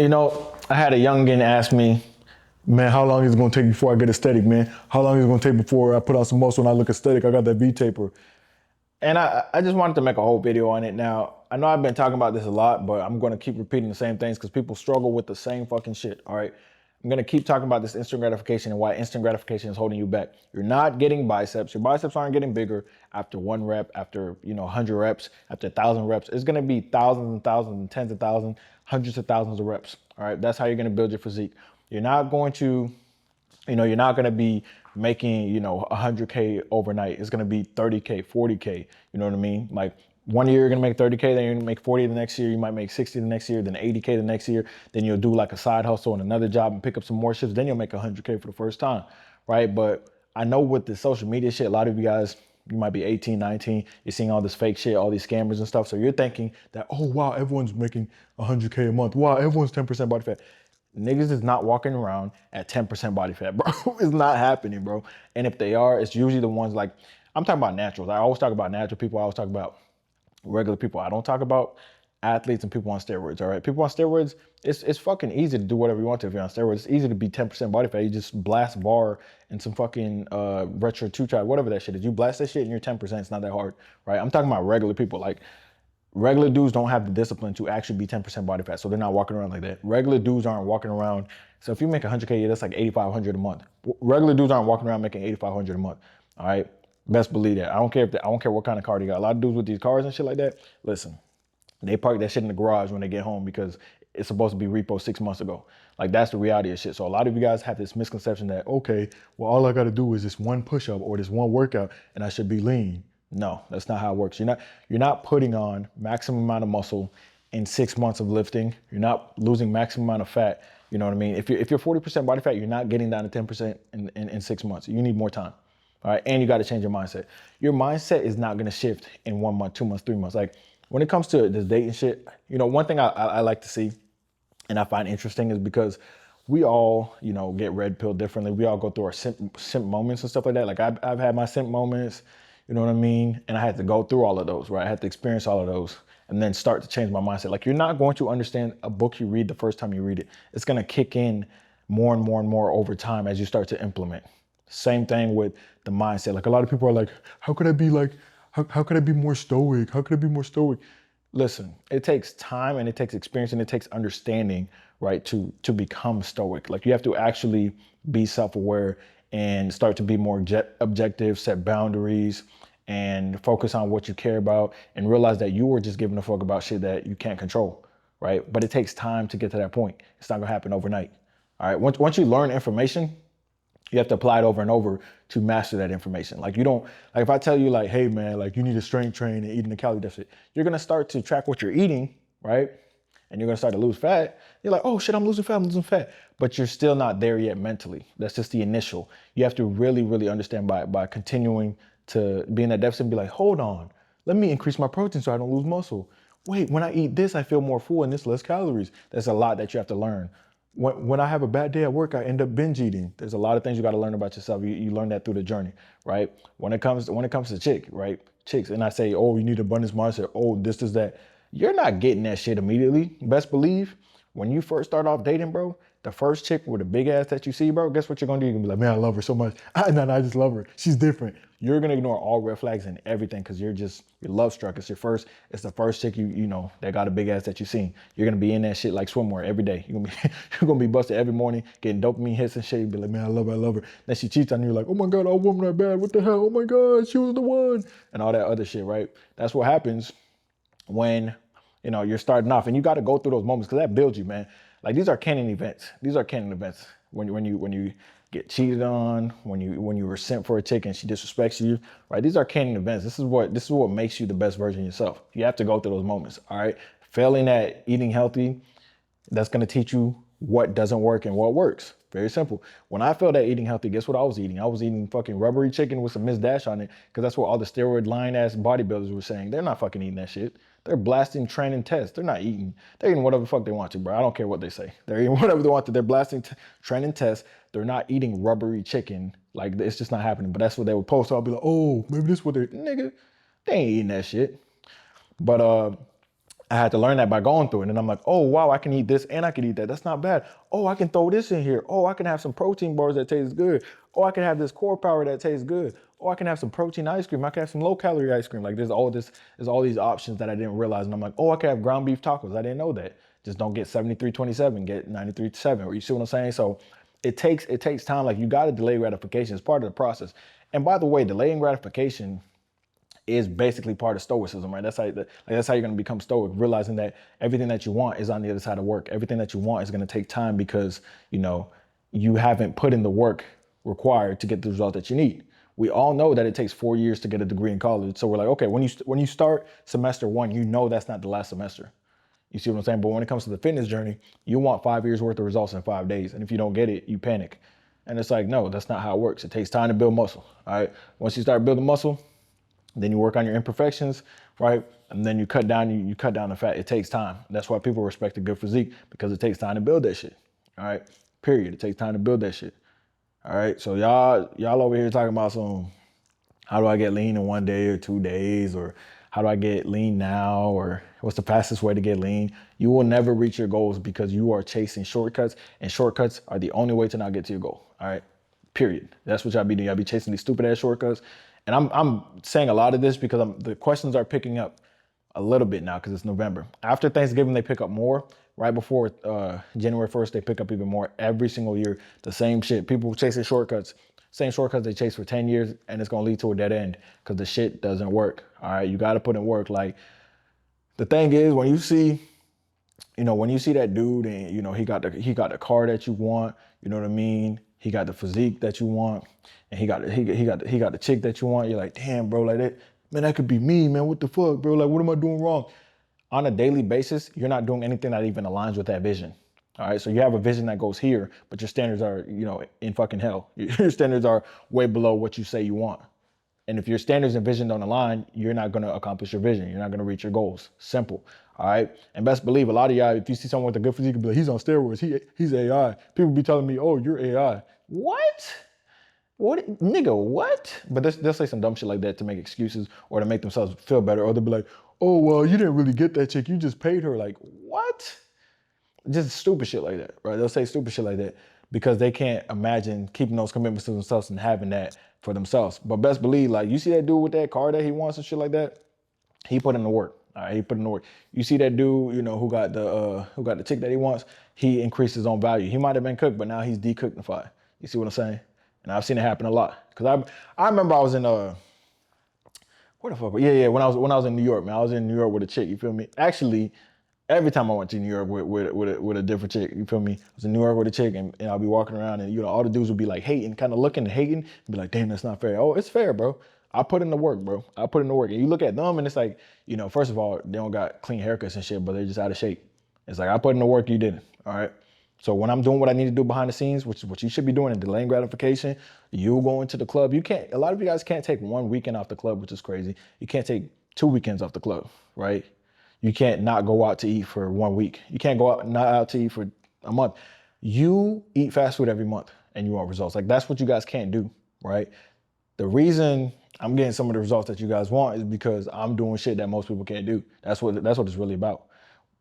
You know, I had a youngin ask me, man, how long is it gonna take before I get aesthetic, man? How long is it gonna take before I put on some muscle and I look aesthetic? I got that V taper. And I just wanted to make a whole video on it. Now, I know I've been talking about this a lot, but I'm gonna keep repeating the same things because people struggle with the same fucking shit, all right? I'm gonna keep talking about this instant gratification and why instant gratification is holding you back. You're not getting biceps. Your biceps aren't getting bigger after one rep, after 100 reps, after 1,000 reps. It's gonna be thousands and thousands and tens of thousands, hundreds of thousands of reps. All right, that's how you're gonna build your physique. You're not going to, you're not gonna be making 100K overnight. It's gonna be 30K, 40K. You know what I mean? Like one year you're gonna make 30K, then you're gonna make 40 the next year, you might make 60 the next year, then 80K the next year, then you'll do like a side hustle and another job and pick up some more shifts, then you'll make 100K for the first time, right? But I know with the social media shit, a lot of you guys, you might be 18, 19, you're seeing all this fake shit, all these scammers and stuff. So you're thinking that, oh wow, everyone's making 100K a month. Wow, everyone's 10% body fat. Niggas is not walking around at 10% body fat, bro. It's not happening, bro. And if they are, it's usually the ones like, I'm talking about naturals. I always talk about natural people. I always talk about regular people. I don't talk about athletes and people on steroids, all right? People on steroids, it's fucking easy to do whatever you want to if you're on steroids. It's easy to be 10% body fat. You just blast bar and some fucking retro two-try, whatever that shit is. You blast that shit and you're 10%. It's not that hard, right? I'm talking about regular people. Like, regular dudes don't have the discipline to actually be 10% body fat, so they're not walking around like that. Regular dudes aren't walking around. So if you make 100K, that's like 8,500 a month. Regular dudes aren't walking around making 8,500 a month. All right, best believe that. I don't care what kind of car they got. A lot of dudes with these cars and shit like that. Listen, they park that shit in the garage when they get home because it's supposed to be repo 6 months ago. Like that's the reality of shit. So a lot of you guys have this misconception that, okay, well, all I got to do is this one push up or this one workout and I should be lean. No, that's not how it works. You're not putting on maximum amount of muscle in 6 months of lifting. You're not losing maximum amount of fat. You know what I mean? If you're 40% body fat, you're not getting down to 10% in 6 months. You need more time. All right. And you got to change your mindset. Your mindset is not going to shift in 1 month, 2 months, 3 months. Like when it comes to this dating shit, one thing I like to see and I find interesting is because we all, get red pill differently. We all go through our simp moments and stuff like that. Like I've had my simp moments. You know what I mean? And I had to go through all of those, right? I had to experience all of those and then start to change my mindset. Like you're not going to understand a book you read the first time you read it. It's going to kick in more and more and more over time as you start to implement. Same thing with the mindset. Like a lot of people are like, how could I be like, how could I be more stoic? How could I be more stoic? Listen, it takes time and it takes experience and it takes understanding, right, to become stoic. Like you have to actually be self-aware and start to be more objective, set boundaries, and focus on what you care about and realize that you were just giving a fuck about shit that you can't control, right? But it takes time to get to that point. It's not gonna happen overnight, all right? Once you learn information, you have to apply it over and over to master that information. Like you don't, like if I tell you like, hey man, like you need to strength train and eat in a calorie deficit, you're gonna start to track what you're eating, right? And you're gonna start to lose fat. You're like, oh shit, I'm losing fat. But you're still not there yet mentally. That's just the initial. You have to really, really understand by continuing to be in that deficit and be like, hold on, let me increase my protein so I don't lose muscle. Wait, when I eat this, I feel more full and this less calories. There's a lot that you have to learn. When I have a bad day at work, I end up binge eating. There's a lot of things you got to learn about yourself. You learn that through the journey, right? When it comes to chicks, and I say, oh, you need abundance mindset. Oh, this is that. You're not getting that shit immediately. Best believe when you first start off dating, bro, the first chick with a big ass that you see, bro, guess what you're gonna do? You're gonna be like, man, I love her so much. I just love her. She's different. You're gonna ignore all red flags and everything because you're love struck. It's the first chick you that got a big ass that you seen. You're gonna be in that shit like swimwear every day. You're gonna be busted every morning, getting dopamine hits and shit. You be like, man, I love her. Then she cheats on you, you're like, oh my God, all women are bad. What the hell? Oh my God, she was the one. And all that other shit, right? That's what happens when you're starting off, and you got to go through those moments because that builds you, man. Like these are canon events. These are canon events. When you get cheated on, when you were sent for a chick and she disrespects you, right? These are canon events. This is what makes you the best version of yourself. You have to go through those moments, all right? Failing at eating healthy, that's gonna teach you what doesn't work and what works. Very simple. When I failed at eating healthy, guess what I was eating? I was eating fucking rubbery chicken with some Miss Dash on it because that's what all the steroid line ass bodybuilders were saying. They're not fucking eating that shit. They're blasting train and test. They're not eating. They're eating whatever the fuck they want to, bro. I don't care what they say. They're eating whatever they want to. They're blasting train and test. They're not eating rubbery chicken. Like it's just not happening. But that's what they would post. I'll be like, oh, maybe this is what they're, nigga, they ain't eating that shit. But I had to learn that by going through it. And I'm like, oh, wow, I can eat this and I can eat that. That's not bad. Oh, I can throw this in here. Oh, I can have some protein bars that taste good. Oh, I can have this core power that tastes good. Oh, I can have some protein ice cream. I can have some low calorie ice cream. Like there's all these options that I didn't realize. And I'm like, oh, I can have ground beef tacos. I didn't know that. Just don't get 73.27, get 93.7. Or you see what I'm saying? So it takes time. Like you got to delay gratification. It's part of the process. And by the way, delaying gratification is basically part of stoicism, right? That's how you're going to become stoic, realizing that everything that you want is on the other side of work. Everything that you want is going to take time because, you haven't put in the work required to get the result that you need. We all know that it takes 4 years to get a degree in college. So we're like, okay, when you start semester one, that's not the last semester. You see what I'm saying? But when it comes to the fitness journey, you want 5 years worth of results in 5 days. And if you don't get it, you panic. And it's like, no, that's not how it works. It takes time to build muscle. All right. Once you start building muscle, then you work on your imperfections, right? And then you cut down the fat. It takes time. That's why people respect a good physique, because it takes time to build that shit. All right. Period. It takes time to build that shit. All right. So y'all over here talking about how do I get lean in 1 day or 2 days, or how do I get lean now, or what's the fastest way to get lean? You will never reach your goals because you are chasing shortcuts, and shortcuts are the only way to not get to your goal. All right. Period. That's what y'all be doing. Y'all be chasing these stupid ass shortcuts. And I'm saying a lot of this because the questions are picking up a little bit now because it's November. After Thanksgiving, they pick up more. Right before January 1st, they pick up even more every single year. The same shit. People chasing shortcuts. Same shortcuts they chase for 10 years, and it's going to lead to a dead end because the shit doesn't work. All right. You got to put in work. Like the thing is, when you see that dude and, he got the car that you want, you know what I mean? He got the physique that you want, and he got the chick that you want. You're like, damn, bro, like that, man, that could be me, man. What the fuck, bro? Like, what am I doing wrong? On a daily basis, you're not doing anything that even aligns with that vision. All right, so you have a vision that goes here, but your standards are, in fucking hell. Your standards are way below what you say you want. And if your standards and vision don't align, you're not going to accomplish your vision. You're not going to reach your goals. Simple. All right. And best believe a lot of y'all, if you see someone with a good physique, you'll be like, he's on steroids. He's AI. People be telling me, oh, you're AI. What? What? Nigga, what? But they'll say some dumb shit like that to make excuses or to make themselves feel better. Or they'll be like, oh, well, you didn't really get that chick. You just paid her. Like, what? Just stupid shit like that, right? They'll say stupid shit like that because they can't imagine keeping those commitments to themselves and having that for themselves. But best believe, like, you see that dude with that car that he wants and shit like that, he put in the work. All right, he put in the work. You see that dude, who got the chick that he wants, he increased his own value. He might have been cooked, but now he's decooknified. You see what I'm saying? And I've seen it happen a lot. Cause I remember I was in where the fuck? Yeah. When I was in New York, man, I was in New York with a chick. You feel me? Actually, every time I went to New York with a different chick, you feel me? I was in New York with a chick, and I'll be walking around, and all the dudes would be like hating, kind of looking and hating, and be like, damn, that's not fair. Oh, it's fair, bro. I put in the work, bro. I put in the work. And you look at them, and it's like, first of all, they don't got clean haircuts and shit, but they're just out of shape. It's like, I put in the work, you didn't. All right. So when I'm doing what I need to do behind the scenes, which is what you should be doing, and delaying gratification, you going to the club. A lot of you guys can't take 1 weekend off the club, which is crazy. You can't take 2 weekends off the club, right? You can't not go out to eat for 1 week. You can't go out to eat for a month. You eat fast food every month and you want results. Like, that's what you guys can't do, right? The reason I'm getting some of the results that you guys want is because I'm doing shit that most people can't do. That's what it's really about.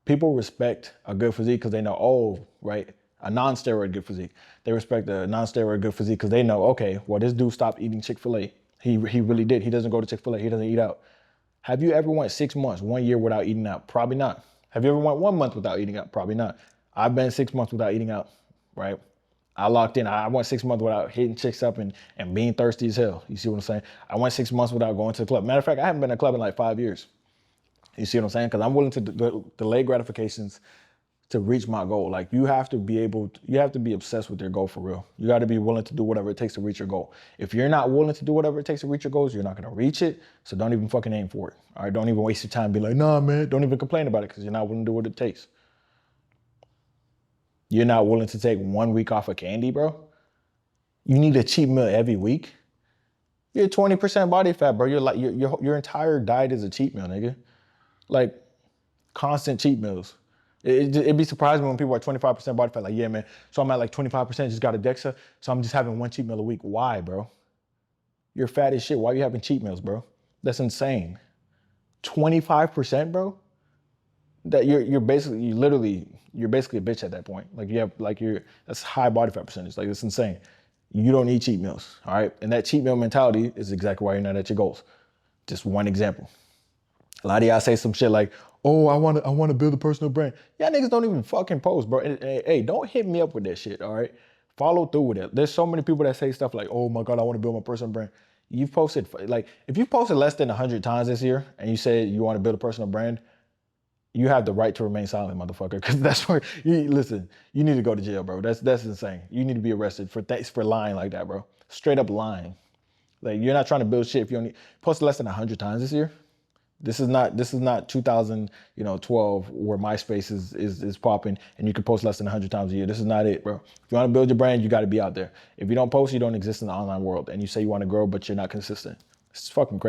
People respect a good physique because they know, oh, right, a non-steroid good physique. They respect a non-steroid good physique because they know, okay, well, this dude stopped eating Chick-fil-A. He really did. He doesn't go to Chick-fil-A. He doesn't eat out. Have you ever went 6 months, 1 year without eating out? Probably not. Have you ever went 1 month without eating out? Probably not. I've been 6 months without eating out, right? I locked in. I went 6 months without hitting chicks up and being thirsty as hell. You see what I'm saying? I went 6 months without going to the club. Matter of fact, I haven't been to a club in like 5 years. You see what I'm saying? Because I'm willing to delay gratifications to reach my goal. Like, you have to be obsessed with your goal for real. You got to be willing to do whatever it takes to reach your goal. If you're not willing to do whatever it takes to reach your goals, you're not going to reach it. So don't even fucking aim for it. All right. Don't even waste your time and be like, nah, man, don't even complain about it because you're not willing to do what it takes. You're not willing to take 1 week off of candy, bro. You need a cheat meal every week. You're 20% body fat, bro. You're like, your entire diet is a cheat meal, nigga. Like, constant cheat meals. It'd be surprising when people are 25% body fat. Like, yeah, man. So I'm at like 25%, just got a DEXA. So I'm just having 1 cheat meal a week. Why, bro? You're fat as shit. Why are you having cheat meals, bro? That's insane. 25%, bro? that you're basically you're basically a bitch at that point. Like you have like that's high body fat percentage. Like it's insane. You don't need cheat meals, all right? And that cheat meal mentality is exactly why you're not at your goals. Just one example. A lot of y'all say some shit like, "Oh, I want to build a personal brand." Y'all niggas don't even fucking post, bro. Hey, don't hit me up with that shit, all right? Follow through with it. There's so many people that say stuff like, "Oh my God, I want to build my personal brand." You've posted, like, if you've posted less than 100 times this year and you say you want to build a personal brand, you have the right to remain silent, motherfucker. Because that's where listen. You need to go to jail, bro. That's insane. You need to be arrested for lying like that, bro. Straight up lying. Like you're not trying to build shit if you only posted less than 100 times this year. This is not 2012 where MySpace is popping and you can post less than 100 times a year. This is not it, bro. If you want to build your brand, you got to be out there. If you don't post, you don't exist in the online world. And you say you want to grow, but you're not consistent. It's fucking crazy.